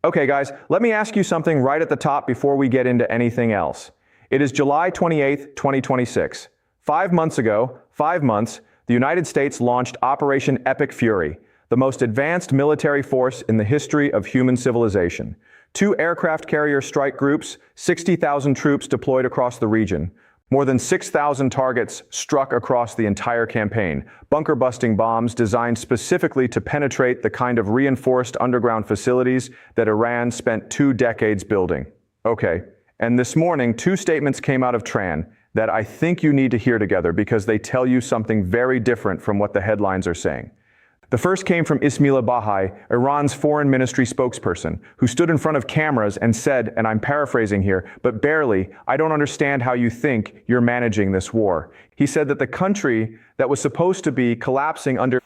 Okay, guys, let me ask you something right at the top before we get into anything else. It is July 28th, 2026. 5 months ago, 5 months, the United States launched Operation Epic Fury, the most advanced military force in the history of human civilization. 2 aircraft carrier strike groups, 60,000 troops deployed across the region. More than 6,000 targets struck across the entire campaign, bunker-busting bombs designed specifically to penetrate the kind of reinforced underground facilities that Iran spent 2 decades building. Okay, and this morning, 2 statements came out of Tran that I think you need to hear together because they tell you something very different from what the headlines are saying. The first came from Ismaila Bahai, Iran's foreign ministry spokesperson, who stood in front of cameras and said, and I'm paraphrasing here, but barely, "I don't understand how you think you're managing this war." He said that the country that was supposed to be collapsing under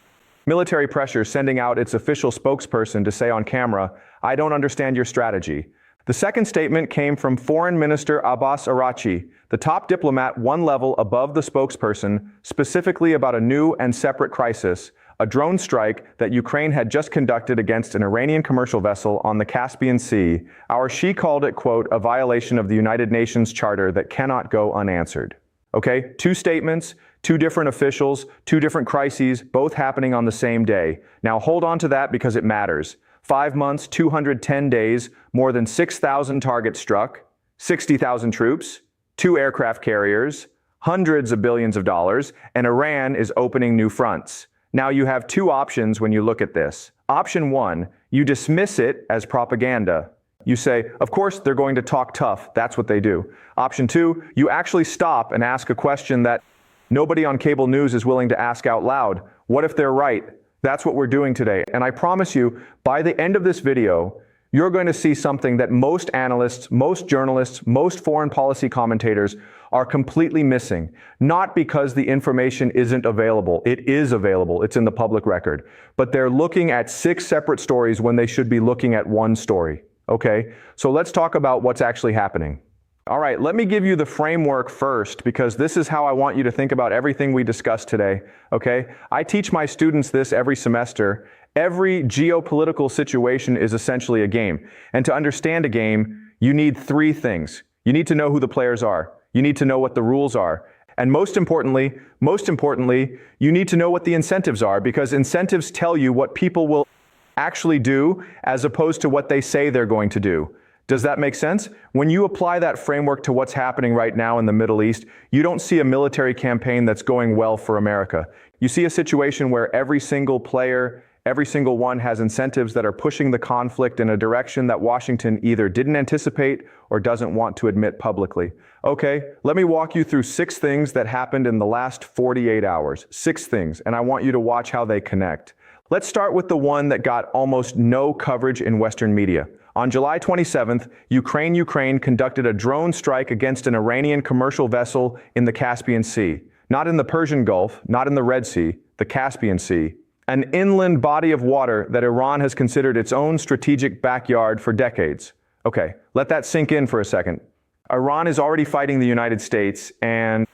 military pressure, sending out its official spokesperson to say on camera, "I don't understand your strategy." The second statement came from Foreign Minister Abbas Araghchi, the top diplomat 1 level above the spokesperson, specifically about a new and separate crisis, a drone strike that Ukraine had just conducted against an Iranian commercial vessel on the Caspian Sea. She called it, quote, "a violation of the United Nations Charter that cannot go unanswered." Okay, 2 statements, 2 different officials, 2 different crises, both happening on the same day. Now hold on to that because it matters. 5 months, 210 days, more than 6,000 targets struck, 60,000 troops, 2 aircraft carriers, hundreds of billions of dollars, and Iran is opening new fronts. Now you have 2 options when you look at this. Option 1, you dismiss it as propaganda. You say, of course they're going to talk tough, that's what they do. Option 2, you actually stop and ask a question that nobody on cable news is willing to ask out loud. What if they're right? That's what we're doing today. And I promise you, by the end of this video, you're going to see something that most analysts, most journalists, most foreign policy commentators are completely missing. Not because the information isn't available. It is available. It's in the public record. But they're looking at 6 separate stories when they should be looking at 1 story. Okay? So let's talk about what's actually happening. All right, let me give you the framework first because this is how I want you to think about everything we discussed today. Okay? I teach my students this every semester. Every geopolitical situation is essentially a game. And to understand a game, you need 3 things. You need to know who the players are. You need to know what the rules are. And most importantly, you need to know what the incentives are because incentives tell you what people will actually do as opposed to what they say they're going to do. Does that make sense? When you apply that framework to what's happening right now in the Middle East, you don't see a military campaign that's going well for America. You see a situation where every single player, every single one has incentives that are pushing the conflict in a direction that Washington either didn't anticipate or doesn't want to admit publicly. Okay, let me walk you through 6 things that happened in the last 48 hours. 6 things, and I want you to watch how they connect. Let's start with the one that got almost no coverage in Western media. On July 27th, Ukraine conducted a drone strike against an Iranian commercial vessel in the Caspian Sea. Not in the Persian Gulf, not in the Red Sea, the Caspian Sea. An inland body of water that Iran has considered its own strategic backyard for decades. Okay, let that sink in for a second. Iran is already fighting the United States and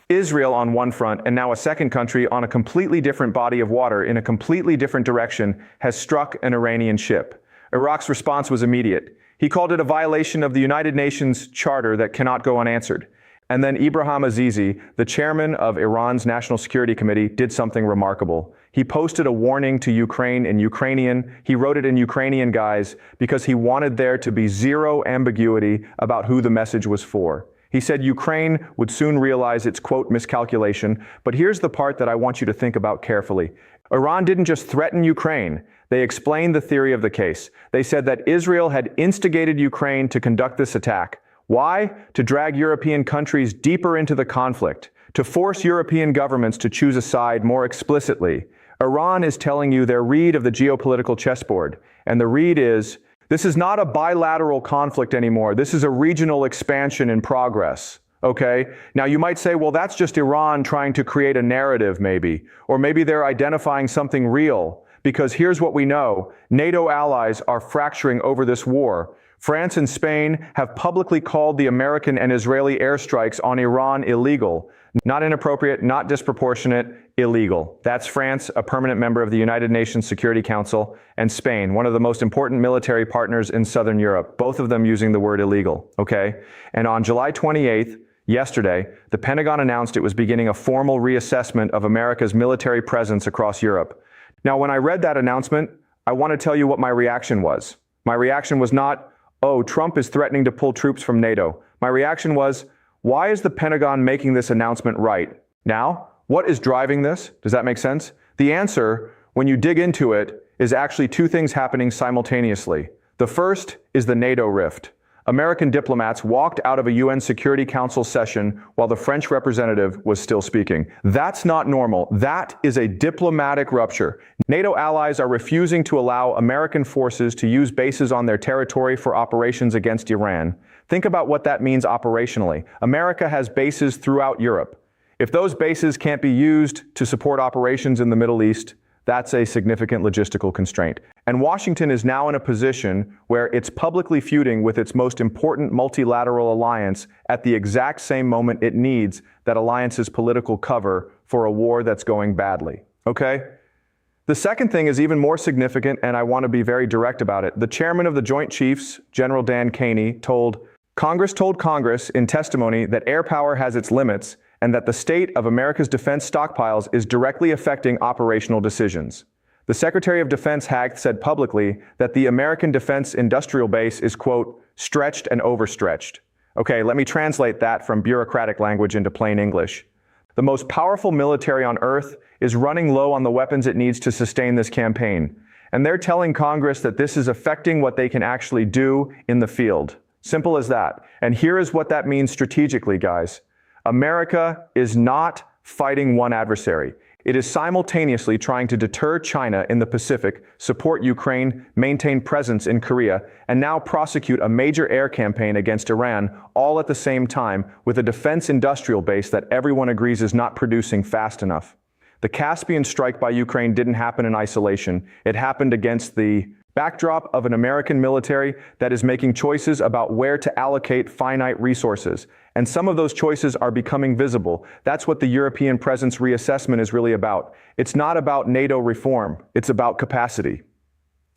Israel on one front, and now a second country on a completely different body of water in a completely different direction has struck an Iranian ship. Iraq's response was immediate. He called it a violation of the United Nations Charter that cannot go unanswered. And then Ibrahim Azizi, the chairman of Iran's National Security Committee, did something remarkable. He posted a warning to Ukraine in Ukrainian. He wrote it in Ukrainian, guys, because he wanted there to be 0 ambiguity about who the message was for. He said Ukraine would soon realize its, quote, miscalculation. But here's the part that I want you to think about carefully. Iran didn't just threaten Ukraine. They explained the theory of the case. They said that Israel had instigated Ukraine to conduct this attack. Why? To drag European countries deeper into the conflict, to force European governments to choose a side more explicitly. Iran is telling you their read of the geopolitical chessboard. And the read is, this is not a bilateral conflict anymore. This is a regional expansion in progress. Okay? Now you might say, well, that's just Iran trying to create a narrative maybe. Or maybe they're identifying something real. Because here's what we know. NATO allies are fracturing over this war. France and Spain have publicly called the American and Israeli airstrikes on Iran illegal. Not inappropriate, not disproportionate, illegal. That's France, a permanent member of the United Nations Security Council, and Spain, one of the most important military partners in Southern Europe, both of them using the word illegal, okay? And on July 28th, yesterday, the Pentagon announced it was beginning a formal reassessment of America's military presence across Europe. Now, when I read that announcement, I want to tell you what my reaction was. My reaction was not, oh, Trump is threatening to pull troops from NATO. My reaction was, why is the Pentagon making this announcement right now? What is driving this? Does that make sense? The answer, when you dig into it, is actually two things happening simultaneously. The first is the NATO rift. American diplomats walked out of a UN Security Council session while the French representative was still speaking. That's not normal. That is a diplomatic rupture. NATO allies are refusing to allow American forces to use bases on their territory for operations against Iran. Think about what that means operationally. America has bases throughout Europe. If those bases can't be used to support operations in the Middle East, that's a significant logistical constraint. And Washington is now in a position where it's publicly feuding with its most important multilateral alliance at the exact same moment it needs that alliance's political cover for a war that's going badly. Okay? The second thing is even more significant, and I want to be very direct about it. The chairman of the Joint Chiefs, General Dan Caney, told Congress in testimony that air power has its limits and that the state of America's defense stockpiles is directly affecting operational decisions. The Secretary of Defense Hagth said publicly that the American defense industrial base is, quote, stretched and overstretched. Okay, let me translate that from bureaucratic language into plain English. The most powerful military on earth is running low on the weapons it needs to sustain this campaign. And they're telling Congress that this is affecting what they can actually do in the field. Simple as that. And here is what that means strategically, guys. America is not fighting one adversary. It is simultaneously trying to deter China in the Pacific, support Ukraine, maintain presence in Korea, and now prosecute a major air campaign against Iran, all at the same time, with a defense industrial base that everyone agrees is not producing fast enough. The Caspian strike by Ukraine didn't happen in isolation. It happened against the backdrop of an American military that is making choices about where to allocate finite resources. And some of those choices are becoming visible. That's what the European presence reassessment is really about. It's not about NATO reform. It's about capacity.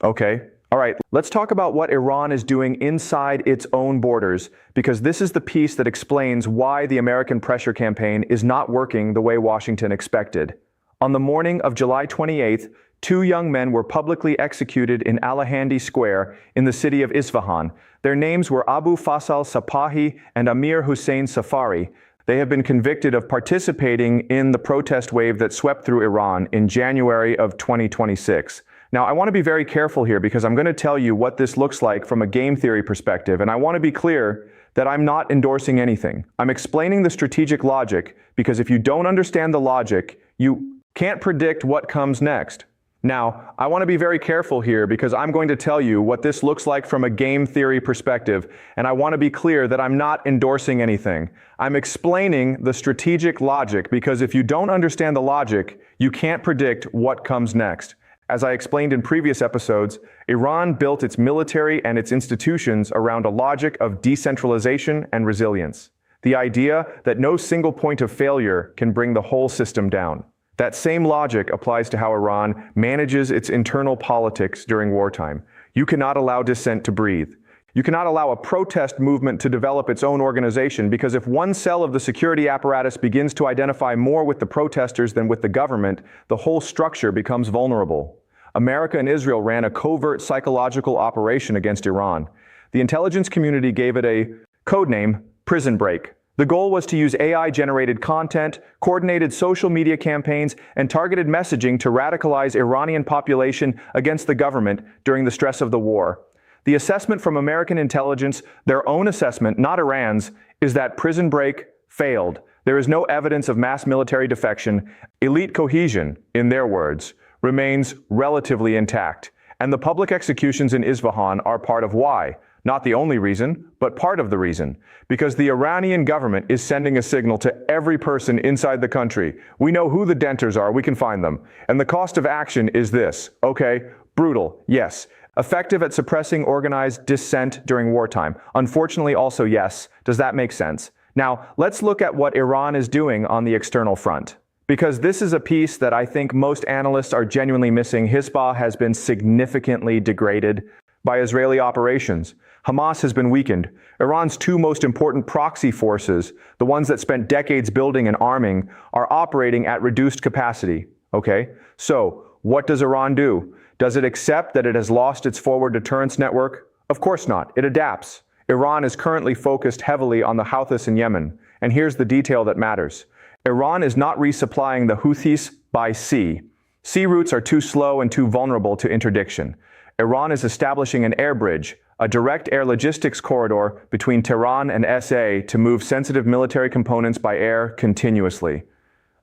Okay? All right, let's talk about what Iran is doing inside its own borders, because this is the piece that explains why the American pressure campaign is not working the way Washington expected. On the morning of July 28th, two young men were publicly executed in Alahandi Square in the city of Isfahan. Their names were Abu Faisal Sapahi and Amir Hussein Safari. They have been convicted of participating in the protest wave that swept through Iran in January of 2026. Now, I want to be very careful here because I'm going to tell you what this looks like from a game theory perspective, and I want to be clear that I'm not endorsing anything. I'm explaining the strategic logic because if you don't understand the logic, you can't predict what comes next. Now, I want to be very careful here because I'm going to tell you what this looks like from a game theory perspective, and I want to be clear that I'm not endorsing anything. I'm explaining the strategic logic because if you don't understand the logic, you can't predict what comes next. As I explained in previous episodes, Iran built its military and its institutions around a logic of decentralization and resilience. The idea that no single point of failure can bring the whole system down. That same logic applies to how Iran manages its internal politics during wartime. You cannot allow dissent to breathe. You cannot allow a protest movement to develop its own organization because if one cell of the security apparatus begins to identify more with the protesters than with the government, the whole structure becomes vulnerable. America and Israel ran a covert psychological operation against Iran. The intelligence community gave it a codename, Prison Break. The goal was to use AI-generated content, coordinated social media campaigns, and targeted messaging to radicalize Iranian population against the government during the stress of the war. The assessment from American intelligence, their own assessment, not Iran's, is that Prison Break failed. There is no evidence of mass military defection. Elite cohesion, in their words, remains relatively intact. And the public executions in Isfahan are part of why. Not the only reason, but part of the reason. Because the Iranian government is sending a signal to every person inside the country. We know who the denters are, we can find them. And the cost of action is this. Okay, brutal, yes. Effective at suppressing organized dissent during wartime. Unfortunately also yes. Does that make sense? Now, let's look at what Iran is doing on the external front. Because this is a piece that I think most analysts are genuinely missing. Hezbollah has been significantly degraded by Israeli operations. Hamas has been weakened. Iran's two most important proxy forces, the ones that spent decades building and arming, are operating at reduced capacity. Okay? So, what does Iran do? Does it accept that it has lost its forward deterrence network? Of course not. It adapts. Iran is currently focused heavily on the Houthis in Yemen. And here's the detail that matters. Iran is not resupplying the Houthis by sea. Sea routes are too slow and too vulnerable to interdiction. Iran is establishing an air bridge, a direct air logistics corridor between Tehran and SA to move sensitive military components by air continuously.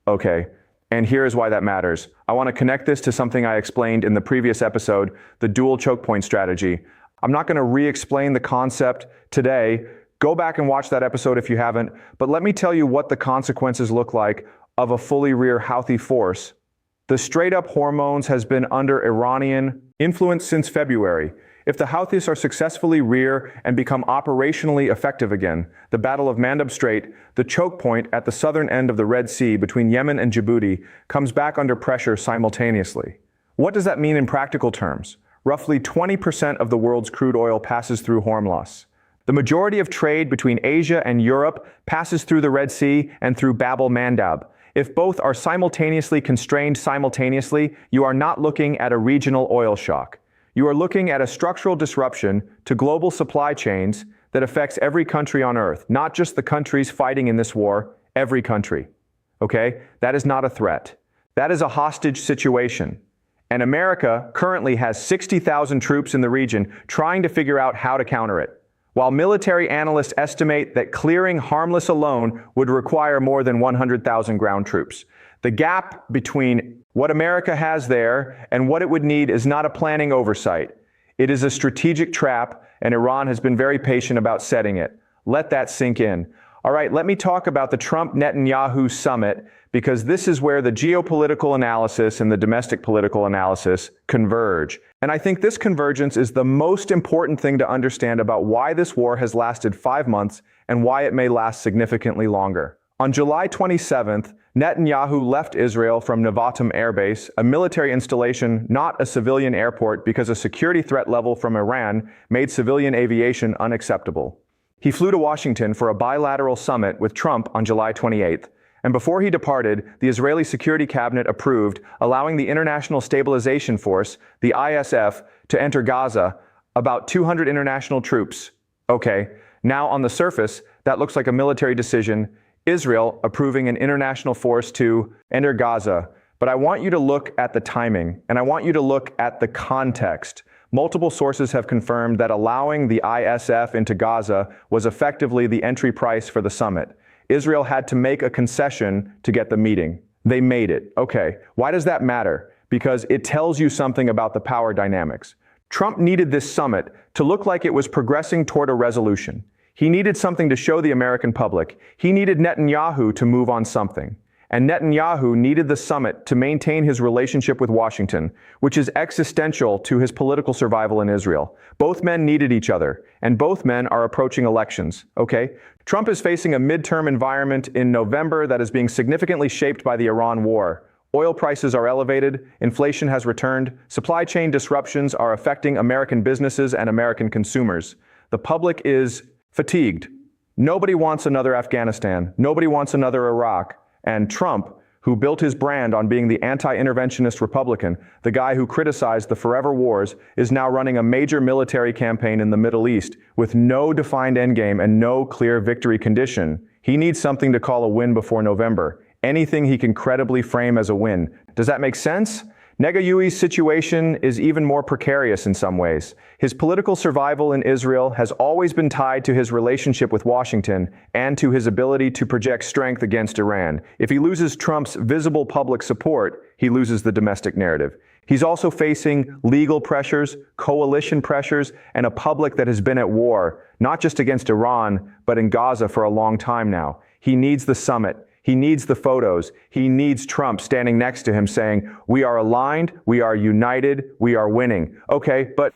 Okay, and here's why that matters. I want to connect this to something I explained in the previous episode, the dual choke point strategy. I'm not going to re-explain the concept today. Go back and watch that episode if you haven't, but let me tell you what the consequences look like of a fully rear Houthi force. The straight-up hormones has been under Iranian influence since February. If the Houthis are successfully rear and become operationally effective again, the Battle of Mandab Strait, the choke point at the southern end of the Red Sea between Yemen and Djibouti, comes back under pressure simultaneously. What does that mean in practical terms? Roughly 20% of the world's crude oil passes through Hormuz. The majority of trade between Asia and Europe passes through the Red Sea and through Bab el-Mandab. If both are simultaneously constrained simultaneously, you are not looking at a regional oil shock. You are looking at a structural disruption to global supply chains that affects every country on Earth, not just the countries fighting in this war, every country. Okay? That is not a threat. That is a hostage situation. And America currently has 60,000 troops in the region trying to figure out how to counter it. While military analysts estimate that clearing Harmless alone would require more than 100,000 ground troops. The gap between what America has there and what it would need is not a planning oversight. It is a strategic trap, and Iran has been very patient about setting it. Let that sink in. All right, let me talk about the Trump-Netanyahu summit, because this is where the geopolitical analysis and the domestic political analysis converge. And I think this convergence is the most important thing to understand about why this war has lasted 5 months and why it may last significantly longer. On July 27th, Netanyahu left Israel from Nevatim Air Base, a military installation, not a civilian airport, because a security threat level from Iran made civilian aviation unacceptable. He flew to Washington for a bilateral summit with Trump on July 28th. And before he departed, the Israeli Security Cabinet approved allowing the International Stabilization Force, the ISF, to enter Gaza, about 200 international troops. Okay, now on the surface, that looks like a military decision, Israel approving an international force to enter Gaza. But I want you to look at the timing, and I want you to look at the context. Multiple sources have confirmed that allowing the ISF into Gaza was effectively the entry price for the summit. Israel had to make a concession to get the meeting. They made it. Okay, why does that matter? Because it tells you something about the power dynamics. Trump needed this summit to look like it was progressing toward a resolution. He needed something to show the American public. He needed Netanyahu to move on something. And Netanyahu needed the summit to maintain his relationship with Washington, which is existential to his political survival in Israel. Both men needed each other, and both men are approaching elections, okay? Trump is facing a midterm environment in November that is being significantly shaped by the Iran war. Oil prices are elevated, inflation has returned, supply chain disruptions are affecting American businesses and American consumers. The public is fatigued. Nobody wants another Afghanistan. Nobody wants another Iraq. And Trump, who built his brand on being the anti-interventionist Republican, the guy who criticized the forever wars, is now running a major military campaign in the Middle East with no defined endgame and no clear victory condition. He needs something to call a win before November. Anything he can credibly frame as a win. Does that make sense? Negayui's situation is even more precarious in some ways. His political survival in Israel has always been tied to his relationship with Washington and to his ability to project strength against Iran. If he loses Trump's visible public support, he loses the domestic narrative. He's also facing legal pressures, coalition pressures, and a public that has been at war, not just against Iran, but in Gaza for a long time now. He needs the summit. He needs the photos. He needs Trump standing next to him saying, "We are aligned, we are united, we are winning." Okay, but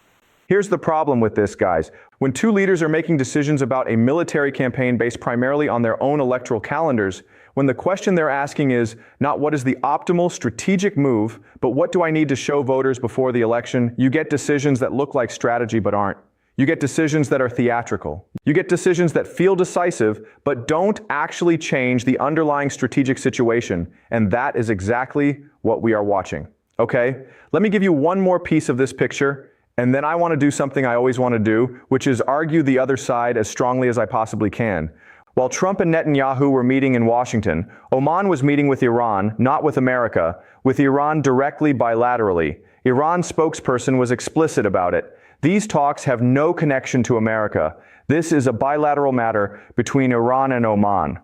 here's the problem with this, guys. When two leaders are making decisions about a military campaign based primarily on their own electoral calendars, when the question they're asking is not what is the optimal strategic move, but what do I need to show voters before the election, you get decisions that look like strategy but aren't. You get decisions that are theatrical. You get decisions that feel decisive but don't actually change the underlying strategic situation, and that is exactly what we are watching. Okay? Let me give you one more piece of this picture, and then I want to do something I always want to do, which is argue the other side as strongly as I possibly can. While Trump and Netanyahu were meeting in Washington, Oman was meeting with Iran, not with America, with Iran directly bilaterally. Iran's spokesperson was explicit about it. These talks have no connection to America. This is a bilateral matter between Iran and Oman.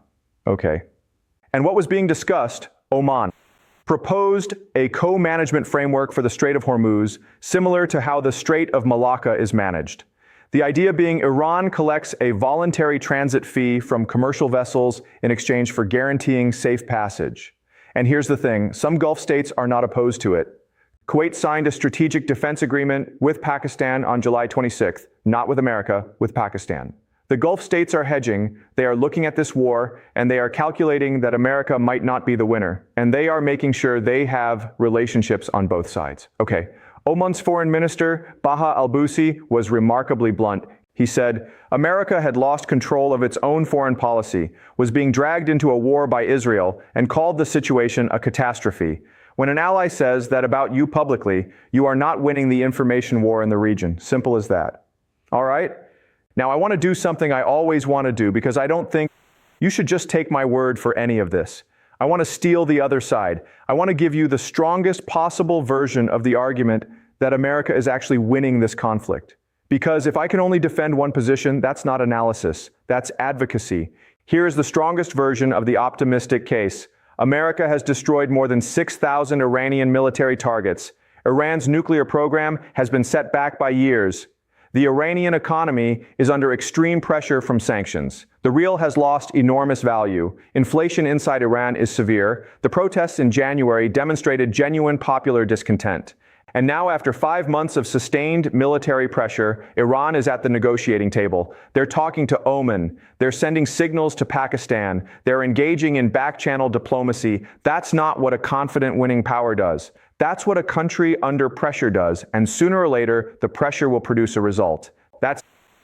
Okay. And what was being discussed? Oman proposed a co-management framework for the Strait of Hormuz, similar to how the Strait of Malacca is managed. The idea being Iran collects a voluntary transit fee from commercial vessels in exchange for guaranteeing safe passage. And here's the thing, some Gulf states are not opposed to it. Kuwait signed a strategic defense agreement with Pakistan on July 26th, not with America, with Pakistan. The Gulf states are hedging, they are looking at this war, and they are calculating that America might not be the winner, and they are making sure they have relationships on both sides. Okay. Oman's foreign minister, Baha al-Busi, was remarkably blunt. He said, America had lost control of its own foreign policy, was being dragged into a war by Israel, and called the situation a catastrophe. When an ally says that about you publicly, you are not winning the information war in the region. Simple as that. All right? Now, I want to do something I always want to do because I don't think you should just take my word for any of this. I want to steal the other side. I want to give you the strongest possible version of the argument that America is actually winning this conflict. Because if I can only defend one position, that's not analysis, that's advocacy. Here is the strongest version of the optimistic case. America has destroyed more than 6,000 Iranian military targets. Iran's nuclear program has been set back by years. The Iranian economy is under extreme pressure from sanctions. The rial has lost enormous value. Inflation inside Iran is severe. The protests in January demonstrated genuine popular discontent. And now, after 5 months of sustained military pressure, Iran is at the negotiating table. They're talking to Oman. They're sending signals to Pakistan. They're engaging in back-channel diplomacy. That's not what a confident winning power does. That's what a country under pressure does, and sooner or later, the pressure will produce a result. That's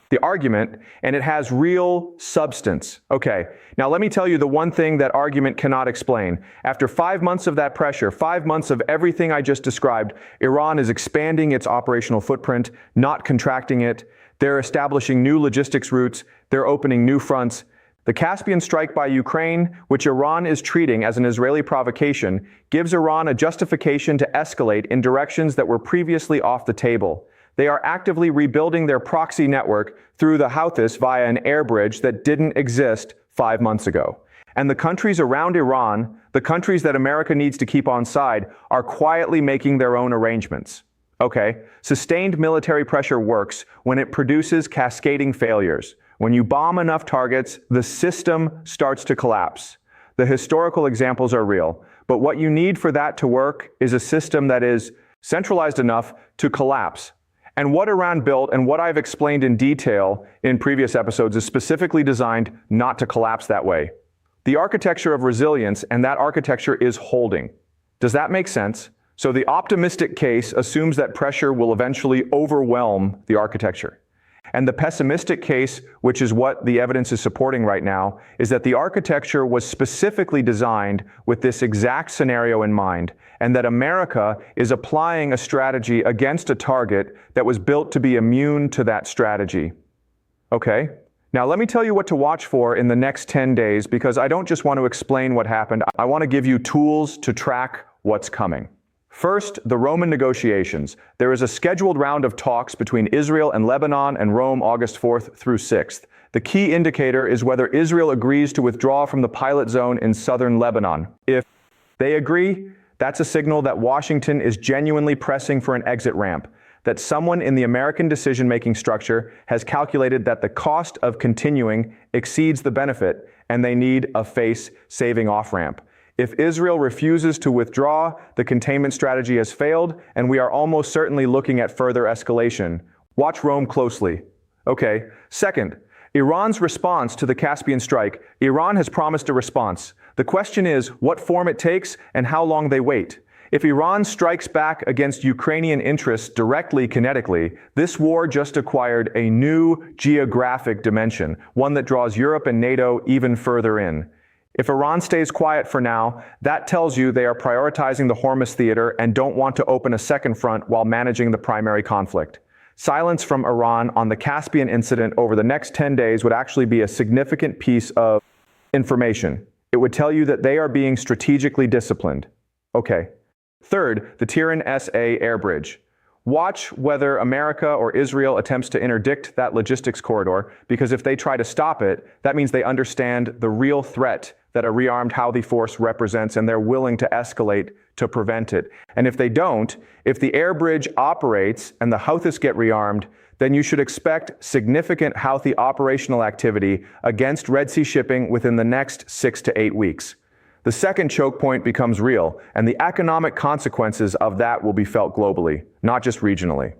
the argument, and it has real substance. Okay, now let me tell you the one thing that argument cannot explain. After 5 months of that pressure, 5 months of everything I just described, Iran is expanding its operational footprint, not contracting it. They're establishing new logistics routes. They're opening new fronts. The Caspian strike by Ukraine, which Iran is treating as an Israeli provocation, gives Iran a justification to escalate in directions that were previously off the table. They are actively rebuilding their proxy network through the Houthis via an air bridge that didn't exist 5 months ago. And the countries around Iran, the countries that America needs to keep on side, are quietly making their own arrangements. Okay, sustained military pressure works when it produces cascading failures. When you bomb enough targets, the system starts to collapse. The historical examples are real, but what you need for that to work is a system that is centralized enough to collapse. And what Iran built and what I've explained in detail in previous episodes is specifically designed not to collapse that way. The architecture of resilience, and that architecture is holding. Does that make sense? So the optimistic case assumes that pressure will eventually overwhelm the architecture. And the pessimistic case, which is what the evidence is supporting right now, is that the architecture was specifically designed with this exact scenario in mind, and that America is applying a strategy against a target that was built to be immune to that strategy. Okay? Now let me tell you what to watch for in the next 10 days, because I don't just want to explain what happened, I want to give you tools to track what's coming. First, the Roman negotiations. There is a scheduled round of talks between Israel and Lebanon and Rome August 4th through 6th. The key indicator is whether Israel agrees to withdraw from the pilot zone in southern Lebanon. If they agree, that's a signal that Washington is genuinely pressing for an exit ramp, that someone in the American decision-making structure has calculated that the cost of continuing exceeds the benefit, and they need a face-saving off-ramp. If Israel refuses to withdraw, the containment strategy has failed, and we are almost certainly looking at further escalation. Watch Rome closely. Okay. Second, Iran's response to the Caspian strike. Iran has promised a response. The question is what form it takes and how long they wait. If Iran strikes back against Ukrainian interests directly kinetically, this war just acquired a new geographic dimension, one that draws Europe and NATO even further in. If Iran stays quiet for now, that tells you they are prioritizing the Hormuz theater and don't want to open a second front while managing the primary conflict. Silence from Iran on the Caspian incident over the next 10 days would actually be a significant piece of information. It would tell you that they are being strategically disciplined. Okay. Third, the Tehran-SA air bridge. Watch whether America or Israel attempts to interdict that logistics corridor, because if they try to stop it, that means they understand the real threat that a rearmed Houthi force represents, and they're willing to escalate to prevent it. And if they don't, if the air bridge operates and the Houthis get rearmed, then you should expect significant Houthi operational activity against Red Sea shipping within the next 6 to 8 weeks. The second choke point becomes real, and the economic consequences of that will be felt globally, not just regionally.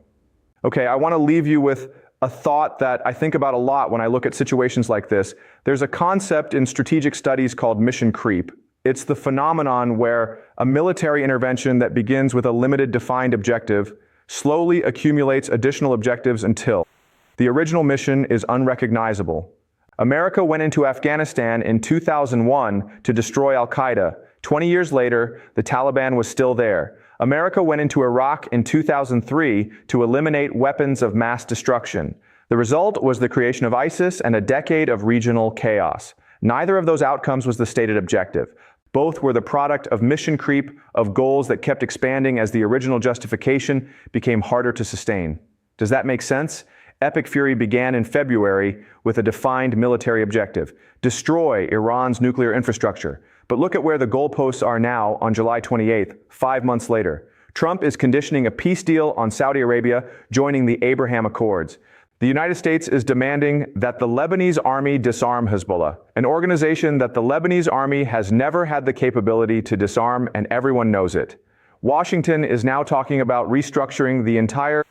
Okay, I want to leave you with a thought that I think about a lot when I look at situations like this. There's a concept in strategic studies called mission creep. It's the phenomenon where a military intervention that begins with a limited defined objective slowly accumulates additional objectives until the original mission is unrecognizable. America went into Afghanistan in 2001 to destroy al-Qaeda. 20 years later, the Taliban was still there. America went into Iraq in 2003 to eliminate weapons of mass destruction. The result was the creation of ISIS and a decade of regional chaos. Neither of those outcomes was the stated objective. Both were the product of mission creep, of goals that kept expanding as the original justification became harder to sustain. Does that make sense? Epic Fury began in February with a defined military objective: destroy Iran's nuclear infrastructure. But look at where the goalposts are now on July 28th, 5 months later. Trump is conditioning a peace deal on Saudi Arabia joining the Abraham Accords. The United States is demanding that the Lebanese army disarm Hezbollah, an organization that the Lebanese army has never had the capability to disarm, and everyone knows it. Washington is now talking about restructuring the entire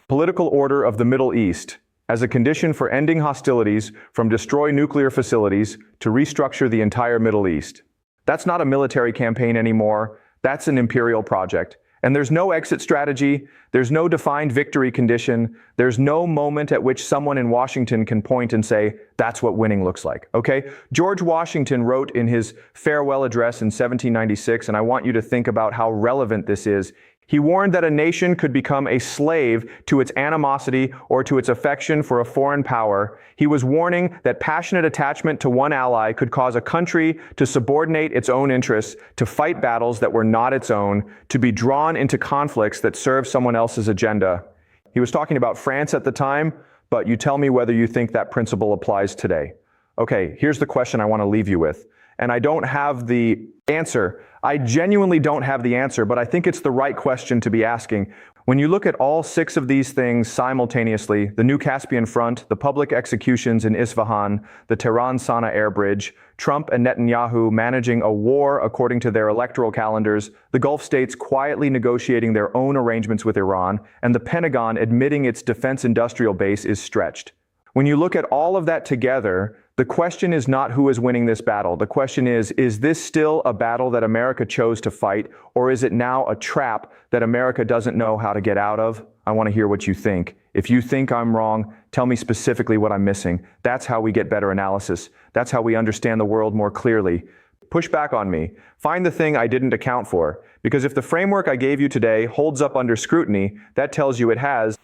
political order of the Middle East as a condition for ending hostilities, from destroy nuclear facilities to restructure the entire Middle East. That's not a military campaign anymore. That's an imperial project. And there's no exit strategy. There's no defined victory condition. There's no moment at which someone in Washington can point and say, that's what winning looks like, okay? George Washington wrote in his farewell address in 1796, and I want you to think about how relevant this is. He warned that a nation could become a slave to its animosity or to its affection for a foreign power. He was warning that passionate attachment to one ally could cause a country to subordinate its own interests, to fight battles that were not its own, to be drawn into conflicts that serve someone else's agenda. He was talking about France at the time, but you tell me whether you think that principle applies today. Okay, here's the question I want to leave you with. And I don't have the answer. I genuinely don't have the answer, but I think it's the right question to be asking. When you look at all 6 of these things simultaneously, the new Caspian front, the public executions in Isfahan, the Tehran-Sana'a air bridge, Trump and Netanyahu managing a war according to their electoral calendars, the Gulf states quietly negotiating their own arrangements with Iran, and the Pentagon admitting its defense industrial base is stretched. When you look at all of that together, the question is not who is winning this battle. The question is this still a battle that America chose to fight, or is it now a trap that America doesn't know how to get out of? I want to hear what you think. If you think I'm wrong, tell me specifically what I'm missing. That's how we get better analysis. That's how we understand the world more clearly. Push back on me. Find the thing I didn't account for. Because if the framework I gave you today holds up under scrutiny, that tells you it has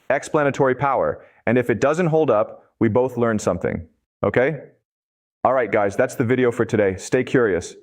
explanatory power. And if it doesn't hold up, we both learned something. Okay? All right, guys, that's the video for today. Stay curious.